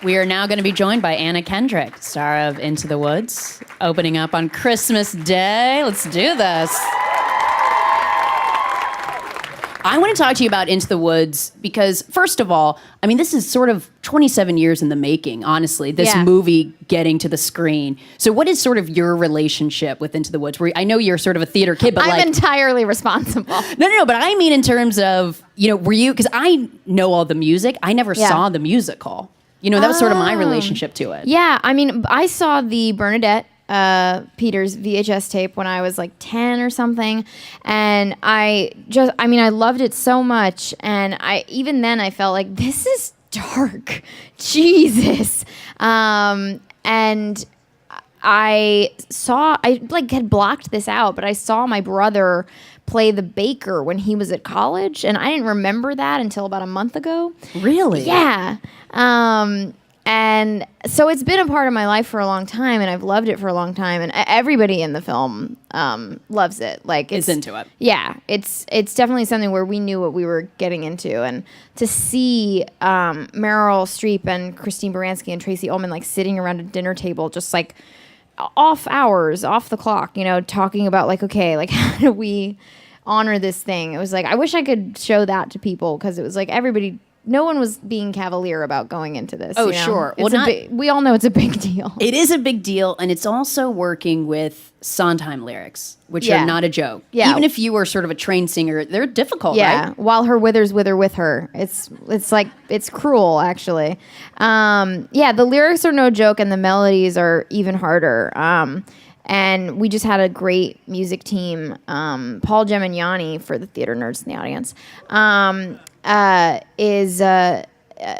We are now going to be joined by Anna Kendrick, star of Into the Woods, opening up on Christmas Day. Let's do this. I want to talk to you about Into the Woods because, first of all, I mean, this is sort of 27 years in the making, honestly, this movie getting to the screen. So what is sort of your relationship with Into the Woods? I know you're sort of a theater kid, but I'm entirely responsible. No, but I mean in terms of, were you, because I know all the music. I never saw the musical. That was sort of my relationship to it. Yeah, I mean, I saw the Bernadette Peters VHS tape when I was like 10 or something, and I loved it so much, and even then I felt like, this is dark, Jesus. And I had blocked this out, but I saw my brother play the baker when he was at college, and I didn't remember that until about a month ago. Really? Yeah. And so it's been a part of my life for a long time, and I've loved it for a long time, and everybody in the film loves it. Like, it's into it. Yeah, it's definitely something where we knew what we were getting into, and to see Meryl Streep and Christine Baranski and Tracy Ullman like sitting around a dinner table, just like off hours, off the clock, talking about like, okay, like how do we honor this thing? It was like, I wish I could show that to people, because it was like no one was being cavalier about going into this. Oh, sure. We all know it's a big deal. It is a big deal, and it's also working with Sondheim lyrics, which are not a joke. Yeah. Even if you were sort of a trained singer, they're difficult, right? Yeah, while her withers wither with her. It's like, it's cruel, actually. The lyrics are no joke, and the melodies are even harder. And we just had a great music team. Paul Gemignani, for the theater nerds in the audience,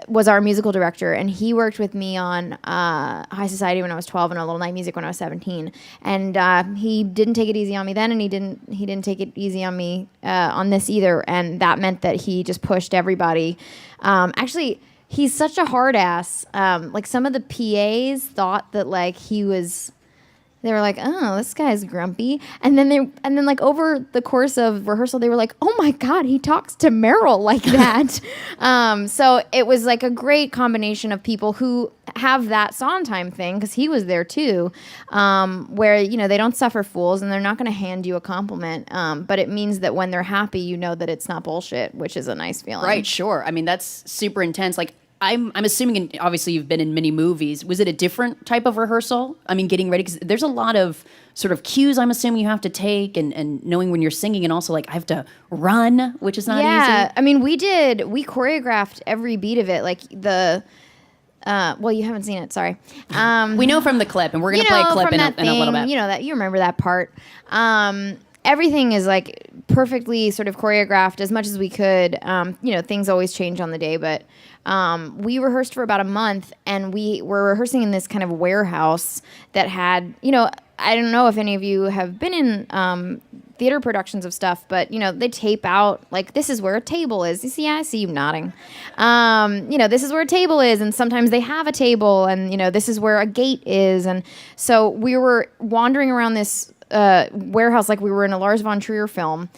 was our musical director, and he worked with me on High Society when I was 12 and A Little Night Music when I was 17. And he didn't take it easy on me then, and he didn't take it easy on me on this either. And that meant that he just pushed everybody. Actually, he's such a hard ass. Like, some of the PAs thought that like he was. They were like, oh, this guy's grumpy. And then like over the course of rehearsal, they were like, oh my God, he talks to Meryl like that. So it was like a great combination of people who have that Sondheim thing, because he was there too, where, they don't suffer fools, and they're not going to hand you a compliment. But it means that when they're happy, you know that it's not bullshit, which is a nice feeling. Right, sure. I mean, that's super intense. Like, I'm assuming, obviously, you've been in many movies. Was it a different type of rehearsal? I mean, getting ready, because there's a lot of sort of cues I'm assuming you have to take, and knowing when you're singing, and also, like, I have to run, which is not easy. Yeah, I mean, we choreographed every beat of it, like the... well, you haven't seen it, sorry. We know from the clip, and we're going to play a clip in a little bit. You remember that part. Everything is like perfectly sort of choreographed as much as we could. Things always change on the day, but we rehearsed for about a month, and we were rehearsing in this kind of warehouse that had, I don't know if any of you have been in theater productions of stuff, but, they tape out, like, this is where a table is. You see, I see you nodding. This is where a table is, and sometimes they have a table, and, this is where a gate is. And so we were wandering around this warehouse like we were in a Lars von Trier film,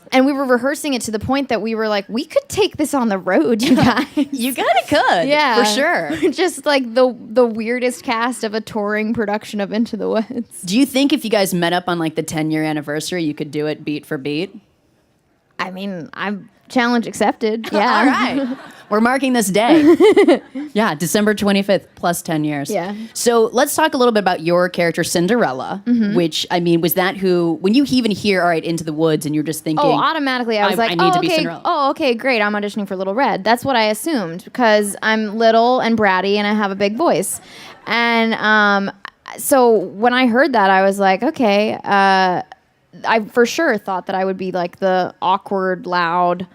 and we were rehearsing it to the point that we were like, we could take this on the road, you guys. You kind of could, yeah, for sure. Just like the weirdest cast of a touring production of Into the Woods. Do you think if you guys met up on like the 10-year anniversary, you could do it beat for beat? I mean, I'm challenge accepted. Yeah. All right. We're marking this day. Yeah, December 25th, plus 10 years. Yeah. So let's talk a little bit about your character, Cinderella, which, I mean, was that who, when you even hear, all right, Into the Woods, and you're just thinking... Oh, automatically, I was like, I need to be Cinderella. Oh, okay, great, I'm auditioning for Little Red. That's what I assumed, because I'm little and bratty, and I have a big voice. And so when I heard that, I was like, okay, I for sure thought that I would be like the awkward, loud...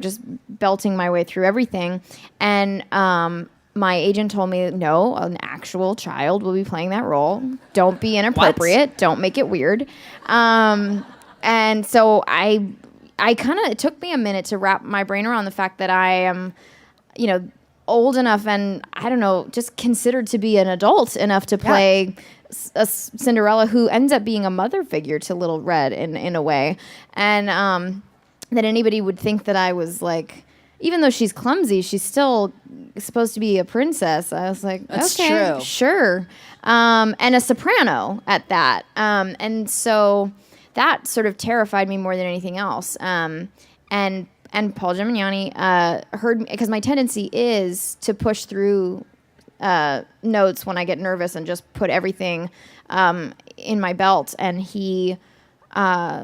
just belting my way through everything. And my agent told me, no, an actual child will be playing that role. Don't be inappropriate. What? Don't make it weird. And so I it took me a minute to wrap my brain around the fact that I am, old enough and, I don't know, just considered to be an adult enough to play a Cinderella who ends up being a mother figure to Little Red in a way. And, that anybody would think that I was like, even though she's clumsy, she's still supposed to be a princess. I was like, That's okay, true. sure. And a soprano at that. And so that sort of terrified me more than anything else. And Paul Gemignani heard me, because my tendency is to push through notes when I get nervous and just put everything in my belt. And he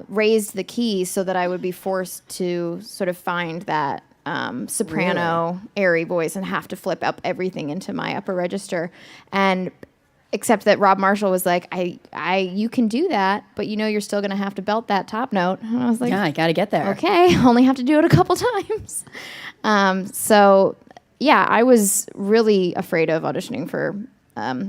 raised the key so that I would be forced to sort of find that soprano airy voice and have to flip up everything into my upper register. And except that Rob Marshall was like, you can do that, but you're still going to have to belt that top note. And I was like, Yeah, I got to get there. okay, only have to do it a couple times. So yeah, I was really afraid of auditioning for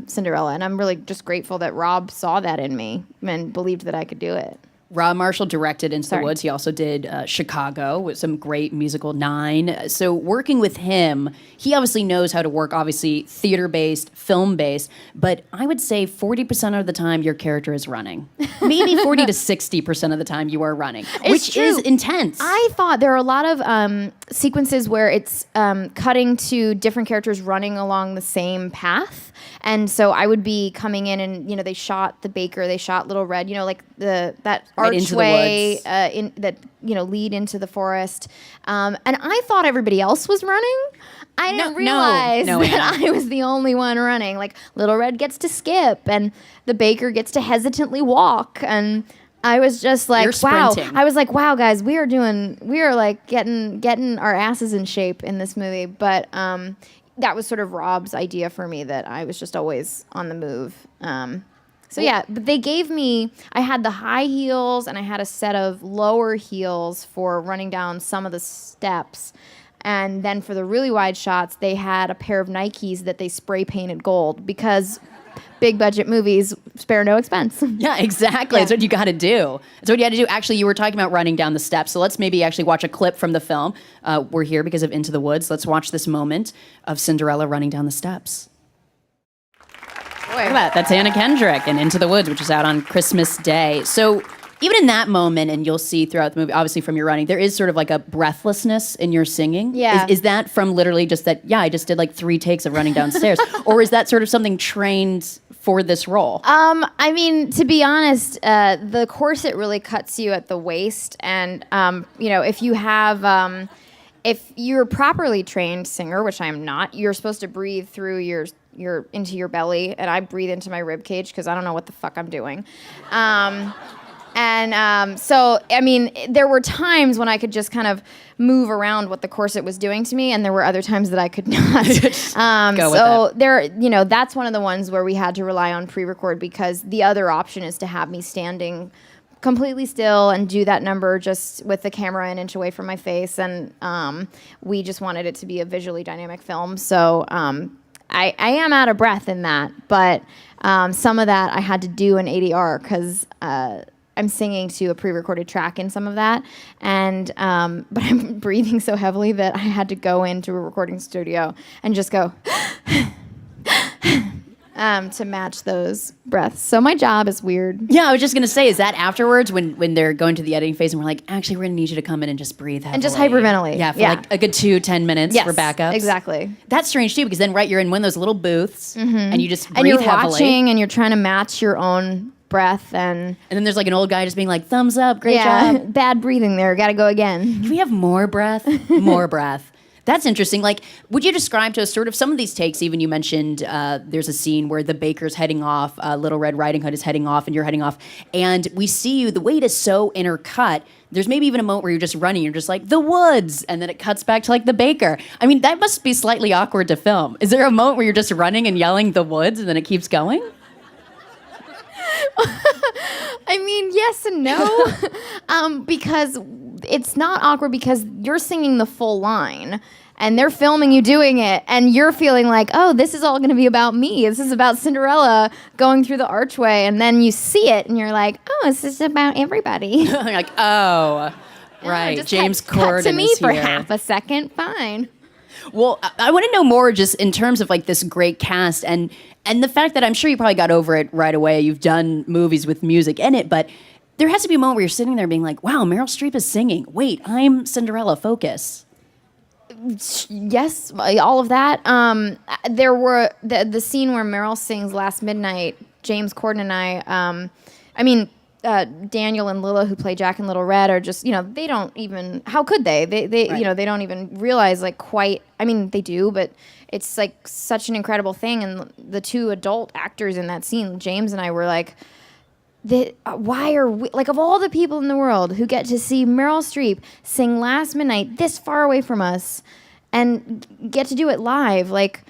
Cinderella, and I'm really just grateful that Rob saw that in me and believed that I could do it. Rob Marshall directed Into the Woods. He also did Chicago with some great musical, Nine. So working with him, he obviously knows how to work, obviously theater-based, film-based, but I would say 40% of the time your character is running. Maybe 40 to 60% of the time you are running, which is intense. I thought there are a lot of sequences where it's cutting to different characters running along the same path. And so I would be coming in and, they shot the baker, they shot Little Red, like that Right into the archway woods. that lead into the forest. And I thought everybody else was running. I didn't realize that I was the only one running. Like Little Red gets to skip and the baker gets to hesitantly walk. And I was just like, wow. I was like, wow, guys, we are like getting our asses in shape in this movie. But that was sort of Rob's idea for me, that I was just always on the move. So yeah, but they gave me, I had the high heels and I had a set of lower heels for running down some of the steps. And then for the really wide shots, they had a pair of Nikes that they spray painted gold, because big budget movies spare no expense. Yeah, exactly. Yeah. That's what you got to do. That's what you had to do. Actually, you were talking about running down the steps. So let's maybe actually watch a clip from the film. We're here because of Into the Woods. Let's watch this moment of Cinderella running down the steps. Look at that. That's Anna Kendrick and Into the Woods, which is out on Christmas Day. So even in that moment, and you'll see throughout the movie, obviously from your running, there is sort of like a breathlessness in your singing. Yeah. Is that from literally just that, I just did like 3 takes of running downstairs? Or is that sort of something trained for this role? I mean, to be honest, the corset really cuts you at the waist. And, if you have... if you're a properly trained singer, which I'm not, you're supposed to breathe through your into your belly, and I breathe into my rib cage because I don't know what the fuck I'm doing. So, I mean, there were times when I could just kind of move around what the corset was doing to me, and there were other times that I could not. So there, that's one of the ones where we had to rely on pre-record, because the other option is to have me standing completely still and do that number just with the camera an inch away from my face, and we just wanted it to be a visually dynamic film. So I am out of breath in that, but some of that I had to do in ADR because I'm singing to a pre-recorded track in some of that, and but I'm breathing so heavily that I had to go into a recording studio and just go to match those breaths. So my job is weird. Yeah, I was just gonna say, is that afterwards when they're going to the editing phase and we're like, actually, we're gonna need you to come in and just breathe heavily. And just hyperventilate. Yeah, for like a good 2-10 minutes for backups. Exactly. That's strange too, because then you're in one of those little booths and you just breathe and you're heavily. Watching and you're trying to match your own breath, and then there's like an old guy just being like, thumbs up, great job. Bad breathing there, gotta go again. Can we have more breath? More breath. That's interesting. Like, would you describe to us sort of some of these takes? Even you mentioned there's a scene where the baker's heading off, Little Red Riding Hood is heading off, and you're heading off, and we see you. The way it is so intercut. There's maybe even a moment where you're just running. You're just like, the woods, and then it cuts back to like the baker. I mean, that must be slightly awkward to film. Is there a moment where you're just running and yelling the woods, and then it keeps going? I mean, yes and no, because it's not awkward because you're singing the full line and they're filming you doing it, and you're feeling like, oh, this is all going to be about me. This is about Cinderella going through the archway, and then you see it and you're like, oh, this is about everybody. You're like, oh, right. James Corden cut to me is for here. half a second, fine. Well, I want to know more just in terms of like this great cast and the fact that I'm sure you probably got over it right away. You've done movies with music in it, but there has to be a moment where you're sitting there being like, wow, Meryl Streep is singing. Wait, I'm Cinderella, focus. Yes, all of that. There were the scene where Meryl sings "Last Midnight." James Corden and I mean, Daniel and Lila, who play Jack and Little Red, are just they don't even. How could they? They Right. they don't even realize like quite. I mean, they do, but it's like such an incredible thing. And the two adult actors in that scene, James and I, were like. Why are we, like, of all the people in the world who get to see Meryl Streep sing Last Midnight this far away from us and get to do it live, like,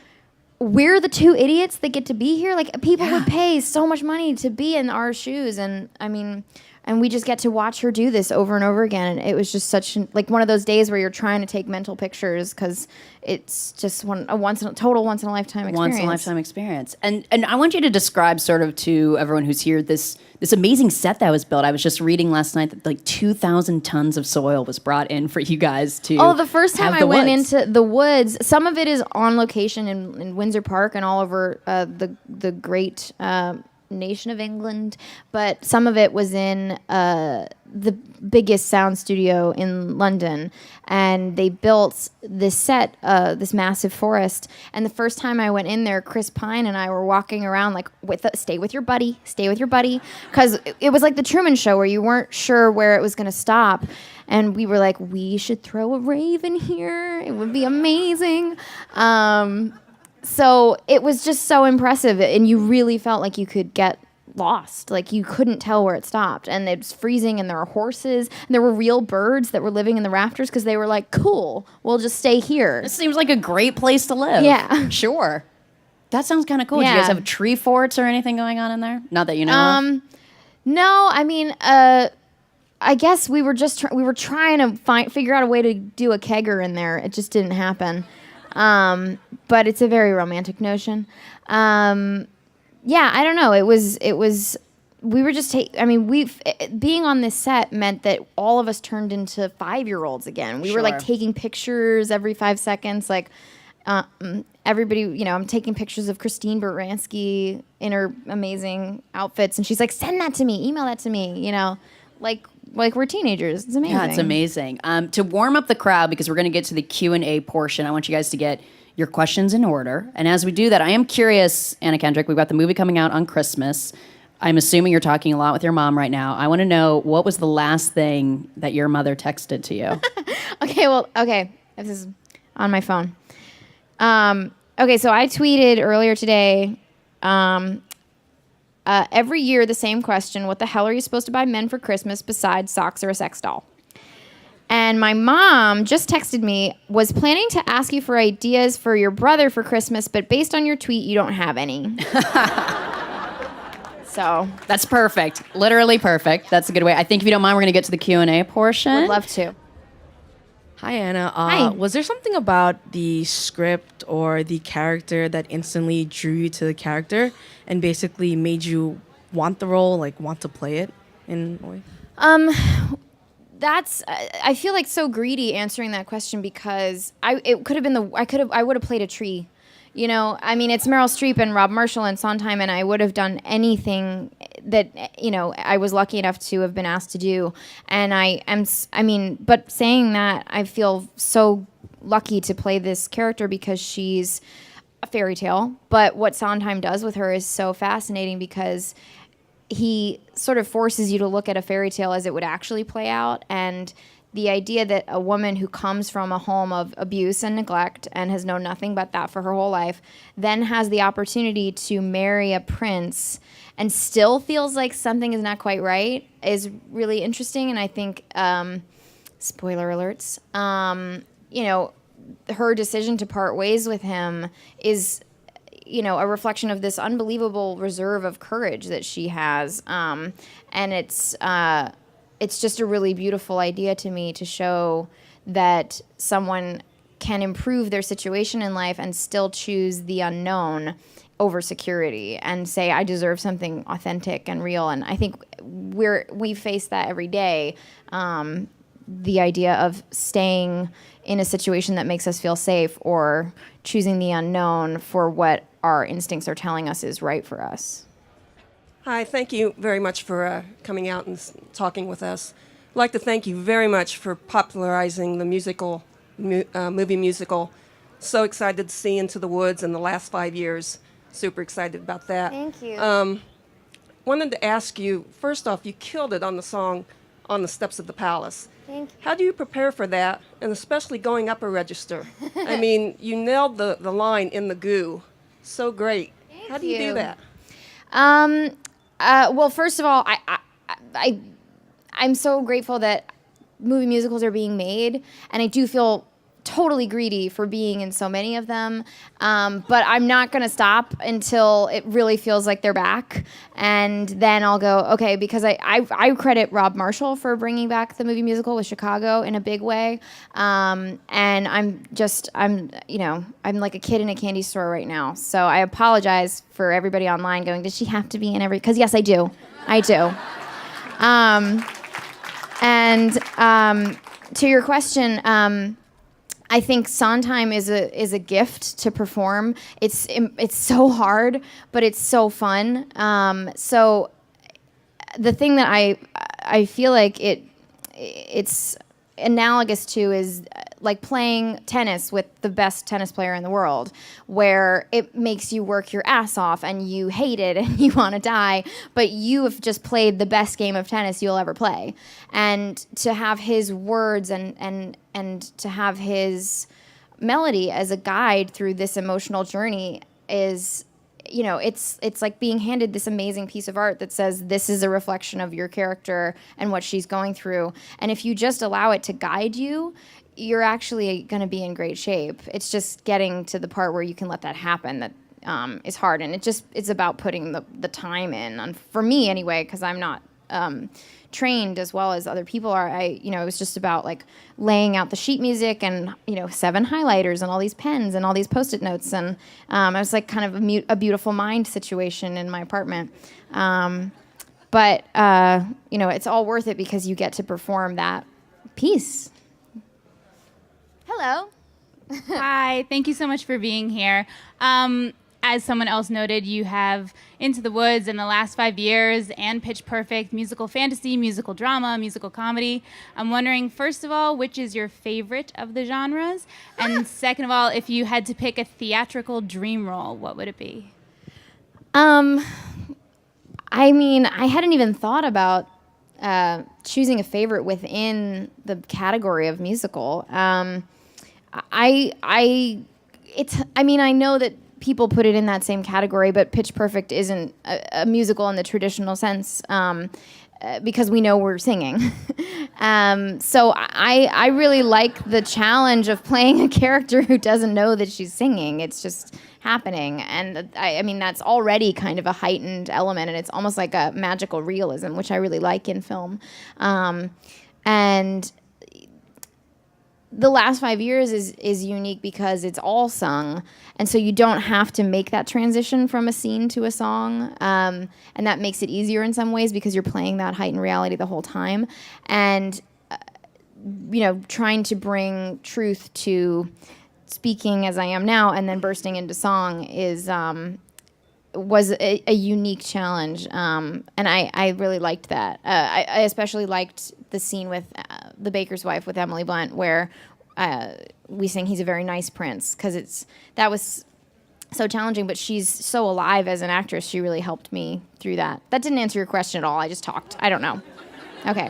we're the two idiots that get to be here? Like, people would pay so much money to be in our shoes, and I mean, and we just get to watch her do this over and over again. And it was just such like one of those days where you're trying to take mental pictures because it's just a once in a lifetime experience. Once in a lifetime experience. And I want you to describe sort of to everyone who's here this amazing set that was built. I was just reading last night that like 2,000 tons of soil was brought in for you guys to. Oh, the first time have I the went woods. into the woods, some of it is on location in Windsor Park and all over the great nation of England, but some of it was in the biggest sound studio in London, and they built this set, this massive forest. And the first time I went in there, Chris Pine and I were walking around like, stay with your buddy, because it was like the Truman Show where you weren't sure where it was going to stop. And we were like, we should throw a rave in here. It would be amazing. So it was just so impressive, and you really felt like you could get lost. Like, you couldn't tell where it stopped, and it was freezing, and there were horses, and there were real birds that were living in the rafters because they were like, cool, we'll just stay here. This seems like a great place to live. Yeah. Sure. That sounds kind of cool. Do you Yeah. guys have tree forts or anything going on in there? Not that you know of? No, I mean, I guess we were just we were trying to figure out a way to do a kegger in there. It just didn't happen. But it's a very romantic notion. Yeah, I don't know. It was. We were just. Being on this set meant that all of us turned into 5-year-olds again. We were like Sure. taking pictures every 5 seconds. Like, everybody, I'm taking pictures of Christine Baranski in her amazing outfits, and she's like, "Send that to me. Email that to me." Like we're teenagers. It's amazing. Yeah, it's amazing. To warm up the crowd, because we're going to get to the Q&A portion, I want you guys to get your questions in order. And as we do that, I am curious, Anna Kendrick, we've got the movie coming out on Christmas. I'm assuming you're talking a lot with your mom right now. I want to know, what was the last thing that your mother texted to you? Okay. This is on my phone. Okay, so I tweeted earlier today, every year the same question: what the hell are you supposed to buy men for Christmas besides socks or a sex doll? And my mom just texted me, was planning to ask you for ideas for your brother for Christmas, but based on your tweet, you don't have any. So That's perfect. Literally perfect. That's a good way. I think if you don't mind, we're going to get to the Q&A portion. would love to. Hi, Anna. Hi. Was there something about the script or the character that instantly drew you to the character and basically made you want the role, like want to play it in a way? I feel like so greedy answering that question because I would have played a tree. I mean, it's Meryl Streep and Rob Marshall and Sondheim, and I would have done anything that, I was lucky enough to have been asked to do. And but saying that, I feel so lucky to play this character because she's a fairy tale. But what Sondheim does with her is so fascinating because he sort of forces you to look at a fairy tale as it would actually play out. And the idea that a woman who comes from a home of abuse and neglect and has known nothing but that for her whole life then has the opportunity to marry a prince and still feels like something is not quite right is really interesting. And I think, spoiler alerts, her decision to part ways with him is a reflection of this unbelievable reserve of courage that she has. And it's just a really beautiful idea to me to show that someone can improve their situation in life and still choose the unknown over security and say, I deserve something authentic and real. And I think we face that every day. The idea of staying in a situation that makes us feel safe or choosing the unknown for what our instincts are telling us is right for us. Hi, thank you very much for coming out and talking with us. I'd like to thank you very much for popularizing the musical movie musical. So excited to see Into the Woods in the last 5 years. Super excited about that. Thank you. Wanted to ask you, first off, you killed it on the song On the Steps of the Palace. Thank you. How do you prepare for that, and especially going up a register? I mean, you nailed the line in the goo. So great. How do you do that? Well, first of all, I'm so grateful that movie musicals are being made, and I do feel totally greedy for being in so many of them. But I'm not going to stop until it really feels like they're back. And then I'll go, okay, because I credit Rob Marshall for bringing back the movie musical with Chicago in a big way. And I'm like a kid in a candy store right now. So I apologize for everybody online going, does she have to be in every, because yes, I do. I do. To your question, I think Sondheim is a gift to perform. It's so hard, but it's so fun. So the thing that I feel like it's analogous to is like playing tennis with the best tennis player in the world, where it makes you work your ass off and you hate it and you want to die, but you have just played the best game of tennis you'll ever play. And to have his words and to have his melody as a guide through this emotional journey is, it's like being handed this amazing piece of art that says this is a reflection of your character and what she's going through. And if you just allow it to guide you, you're actually going to be in great shape. It's just getting to the part where you can let that happen that is hard. And it's about putting the time in, for me anyway, because I'm not trained as well as other people are. It was just about like laying out the sheet music and 7 highlighters and all these pens and all these Post-it notes, and I was like kind of a beautiful mind situation in my apartment. But it's all worth it because you get to perform that piece. Hello. Hi, thank you so much for being here. As someone else noted, you have Into the Woods in the last 5 years and Pitch Perfect, musical fantasy, musical drama, musical comedy. I'm wondering, first of all, which is your favorite of the genres? And second of all, if you had to pick a theatrical dream role, what would it be? I hadn't even thought about choosing a favorite within the category of musical. I know that people put it in that same category, but Pitch Perfect isn't a musical in the traditional sense because we know we're singing. So I really like the challenge of playing a character who doesn't know that she's singing. It's just happening. And that's already kind of a heightened element, and it's almost like a magical realism, which I really like in film. And the last 5 years is unique because it's all sung, and so you don't have to make that transition from a scene to a song, and that makes it easier in some ways because you're playing that heightened reality the whole time, and trying to bring truth to speaking as I am now and then bursting into song was a unique challenge, and I really liked that. I especially liked the scene with The Baker's Wife with Emily Blunt, where we sing "He's a Very Nice Prince," because that was so challenging, but she's so alive as an actress. She really helped me through that. That didn't answer your question at all. I just talked. I don't know. Okay.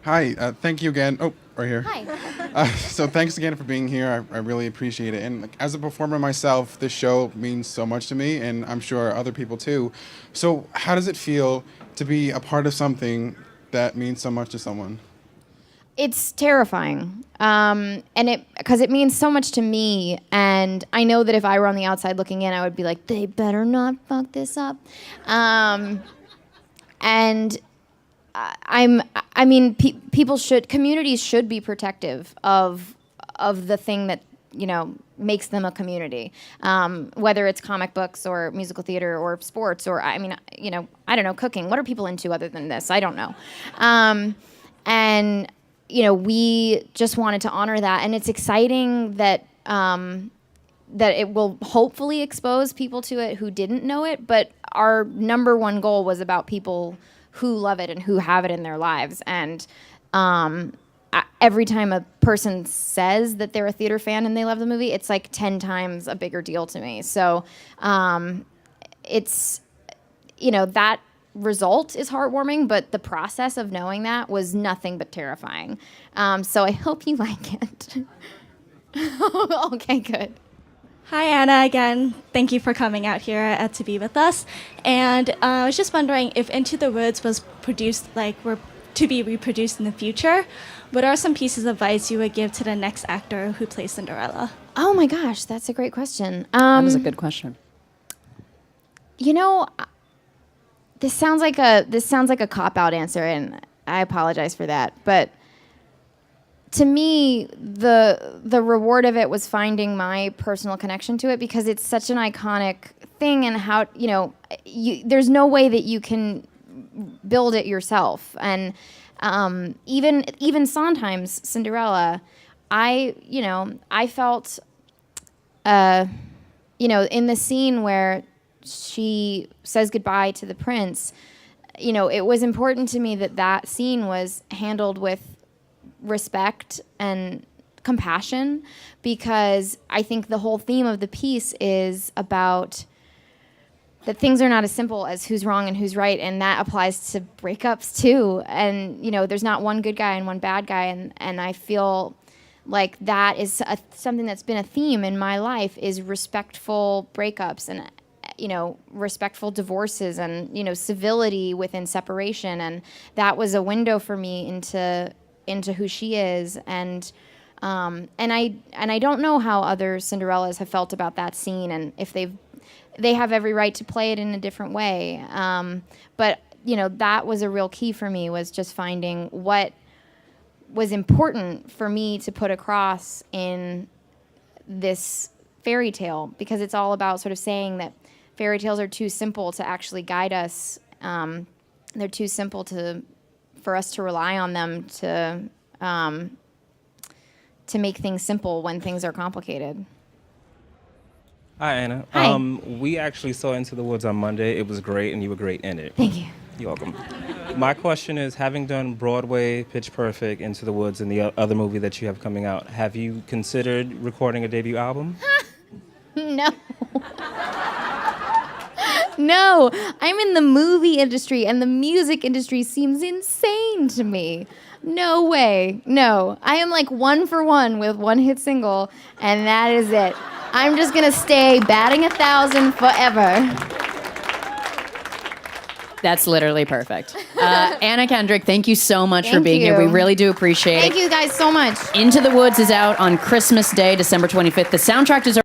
Hi, thank you again. Oh, right here. Hi. So thanks again for being here. I really appreciate it. And as a performer myself, this show means so much to me, and I'm sure other people too. So how does it feel to be a part of something that means so much to someone? It's terrifying, and because it means so much to me, and I know that if I were on the outside looking in, I would be like, they better not fuck this up, and communities should be protective of the thing that makes them a community, whether it's comic books or musical theater or sports or I don't know, cooking. What are people into other than this? I don't know, and we just wanted to honor that, and it's exciting that that it will hopefully expose people to it who didn't know it. But our number one goal was about people who love it and who have it in their lives, and every time a person says that they're a theater fan and they love the movie, it's like 10 times a bigger deal to me. So it's, that result is heartwarming, but the process of knowing that was nothing but terrifying. So I hope you like it. Okay, good. Hi, Anna, again. Thank you for coming out here to be with us. And I was just wondering if Into the Woods was produced, were to be reproduced in the future, what are some pieces of advice you would give to the next actor who plays Cinderella? Oh my gosh, that's a great question. That is a good question. This sounds like a cop-out answer, and I apologize for that. But to me, the reward of it was finding my personal connection to it, because it's such an iconic thing, and how there's no way that you can build it yourself. And even Sondheim's Cinderella, I felt in the scene where she says goodbye to the prince, it was important to me that scene was handled with respect and compassion, because I think the whole theme of the piece is about that things are not as simple as who's wrong and who's right, and that applies to breakups too. And there's not one good guy and one bad guy, and I feel like that is something that's been a theme in my life, is respectful breakups and respectful divorces, and civility within separation. And that was a window for me into who she is. And I don't know how other Cinderellas have felt about that scene, and if they have every right to play it in a different way. But that was a real key for me, was just finding what was important for me to put across in this fairy tale, because it's all about sort of saying that fairy tales are too simple to actually guide us. They're too simple for us to rely on them to make things simple when things are complicated. Hi, Anna. Hi. We actually saw Into the Woods on Monday. It was great, and you were great in it. Thank you. You're welcome. My question is, having done Broadway, Pitch Perfect, Into the Woods, and the other movie that you have coming out, have you considered recording a debut album? No. No, I'm in the movie industry, and the music industry seems insane to me. No way. No. I am like 1 for 1 with one hit single, and that is it. I'm just going to stay batting 1,000 forever. That's literally perfect. Anna Kendrick, thank you so much for Thank being here. you. We really do appreciate Thank it. you guys so much. Into the Woods is out on Christmas Day, December 25th. The soundtrack is